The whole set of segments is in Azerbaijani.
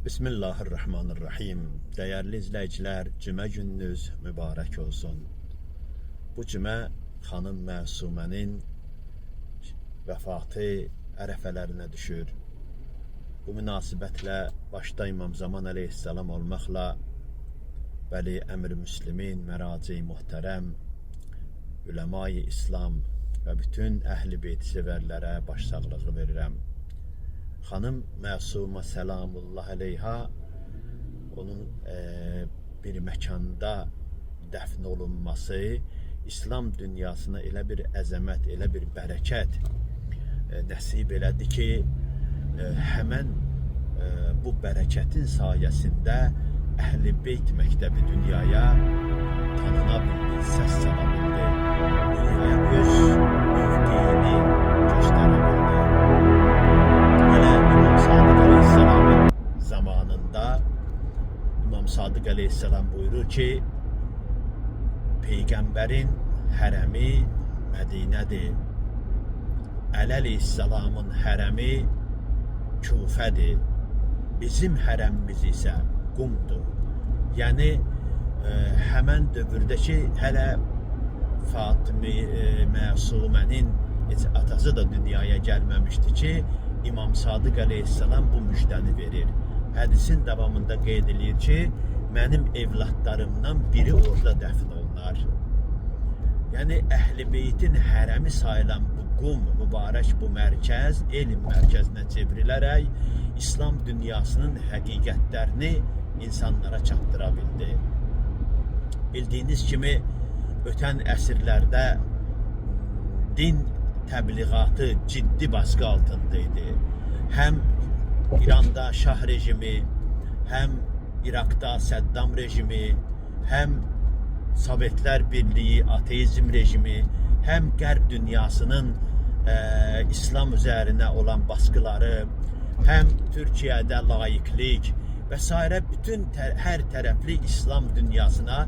Bismillahirrahmanirrahim. Değerli izleyiciler, cümə gününüz mübarək olsun. Bu cümə xanım Məsumənin vəfatı ərəfələrinə düşür. Bu münasibətlə başda İmam Zaman əleyhissalam olmaqla Vəli Əmr Müslimin, məraci muhtərəm, üləma-i İslam və bütün əhl-i beyt sevərlərə başsağlığı verirəm. Xanım Məsumə səlamullah əleyha onun bir məkanda dəfn olunması İslam dünyasına elə bir əzəmət, elə bir bərəkət nəsib elədi ki, həmən bu bərəkətin sayəsində Əhl-i Beyt məktəbi dünyaya tanına bildi, səs sala bildi, dünyaya öz mövqeyini göstərə bildi. Zamanında İmam Sadıq Aleyhisselam buyurur ki, Peygamberin hərəmi Mədinədir, Əli Aleyhisselamın hərəmi Küfədir, bizim hərəmimiz isə Qumdur. Yəni həmən dövrdəki hələ Fatimi Məsumənin atası da dünyaya gəlməmişdi ki, İmam Sadıq Aleyhisselam bu müjdəni verir. Hədisin davamında qeyd edir ki, mənim evlatlarımdan biri orada dəfn olunar. Yəni Əhl-i Beytin hərəmi sayılan bu Qum, mübarək bu mərkəz, elm mərkəzinə çevrilərək İslam dünyasının həqiqətlərini insanlara çatdıra bildi. Bildiyiniz kimi ötən əsrlərdə din təbliğatı ciddi baskı altındaydı. Həm İranda Şah rejimi, həm İraqda Səddam rejimi, həm Sovetlər Birliyi, ateizm rejimi, həm Qərb dünyasının İslam üzərinə olan baskıları, həm Türkiyədə laiklik və s. bütün hər tərəfli İslam dünyasına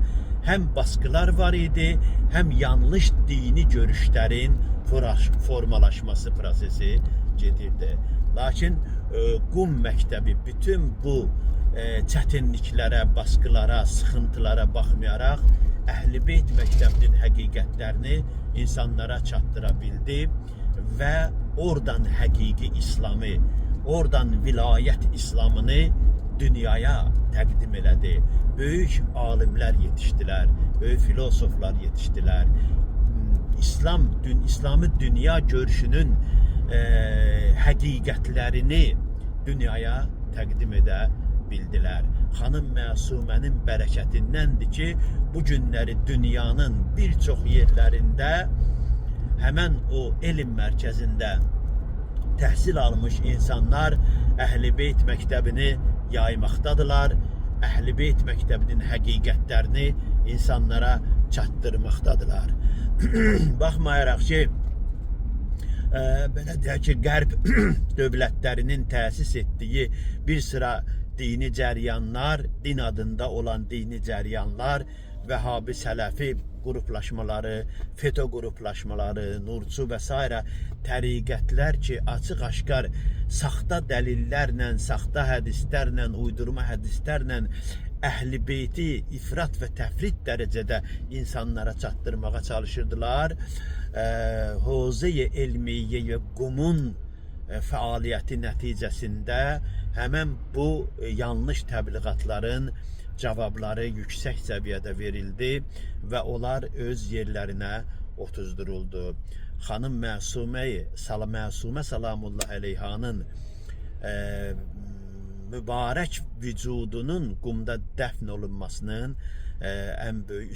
həm baskılar var idi, həm yanlış dini görüşlərin formalaşması prosesi gedirdi. Lakin Qum məktəbi bütün bu çətinliklərə, baskılara, sıxıntılara baxmayaraq Əhl-i Beyt məktəbinin həqiqətlərini insanlara çatdıra bildi və oradan həqiqi İslamı, oradan vilayət İslamını dünyaya təqdim elədi. Böyük alimlər yetişdilər, böyük filosoflar yetişdilər. İslamı dünya görüşünün həqiqətlərini dünyaya təqdim edə bildilər. Xanım Məsumənin bərəkətindəndir ki, bu günləri dünyanın bir çox yerlərində həmən o elm mərkəzində təhsil almış insanlar Əhl-i Beyt məktəbini yaymaqdadılar. Əhl-i Beyt məktəbinin həqiqətlərini insanlara çatdırmaqdadılar. Baxmayaraq ki, belə deyək ki, Qərb dövlətlərinin təsis etdiyi bir sıra dini cəryanlar, din adında olan dini cəryanlar, Vəhabi Sələfi qruplaşmaları, FETÖ qruplaşmaları, Nurcu və s. təriqətlər ki, açıq-aşkar saxta dəlillərlə, saxta hədislərlə, uydurma hədislərlə Əhl-i Beyti ifrat və təfrit dərəcədə insanlara çatdırmağa çalışırdılar. Hövzə-i Elmiyyə və Qumun fəaliyyəti nəticəsində həmən bu yanlış təbliğatların cavabları yüksək səviyyədə verildi və onlar öz yerlərinə otuzduruldu. Xanım Məsumə salamullah əleyhanın mübarək vücudunun Qumda dəfn olunmasının ən böyük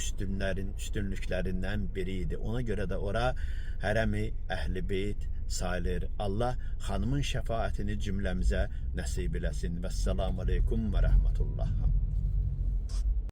üstünlüklərindən biri idi. Ona görə də ora hərəmi Əhl-i Beyt sayılır. Allah xanımın şəfaətini cümləmizə nəsib eləsin. Vəssalamu aleykum və rəhmətullah.